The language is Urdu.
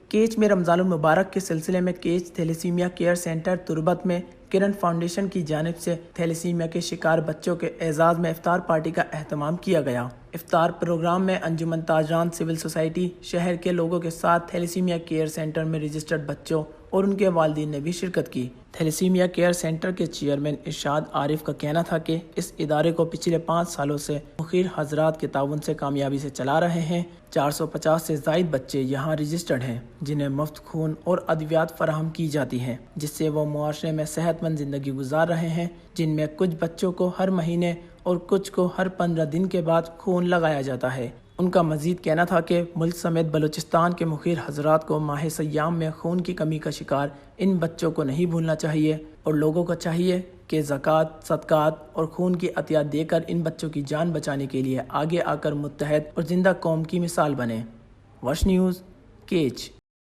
کیچ میں رمضان المبارک کے سلسلے میں کیچ تھیلیسیمیا کیئر سینٹر تربت میں کرن فاؤنڈیشن کی جانب سے تھیلیسیمیا کے شکار بچوں کے اعزاز میں افطار پارٹی کا اہتمام کیا گیا۔ افطار پروگرام میں انجمن تاجران سول سوسائٹی شہر کے لوگوں کے ساتھ تھیلیسیمیا کیئر سینٹر میں رجسٹرڈ بچوں اور ان کے والدین نے بھی شرکت کی۔ تھیلیسیمیا کیئر سینٹر کے چیئرمین ارشاد عارف کا کہنا تھا کہ اس ادارے کو پچھلے 5 سالوں سے مخیر حضرات کے تعاون سے کامیابی سے چلا رہے ہیں۔ 450 سے زائد بچے یہاں رجسٹرڈ ہیں جنہیں مفت خون اور ادویات فراہم کی جاتی ہیں، جس سے وہ معاشرے میں صحت مند زندگی گزار رہے ہیں، جن میں کچھ بچوں کو ہر مہینے اور کچھ کو ہر 15 دن کے بعد خون لگایا جاتا ہے۔ ان کا مزید کہنا تھا کہ ملک سمیت بلوچستان کے مخیر حضرات کو ماہ سیام میں خون کی کمی کا شکار ان بچوں کو نہیں بھولنا چاہیے اور لوگوں کو چاہیے کہ زکوٰۃ، صدقات اور خون کی عطیات دے کر ان بچوں کی جان بچانے کے لیے آگے آ کر متحد اور زندہ قوم کی مثال بنیں۔ وش نیوز، کیچ۔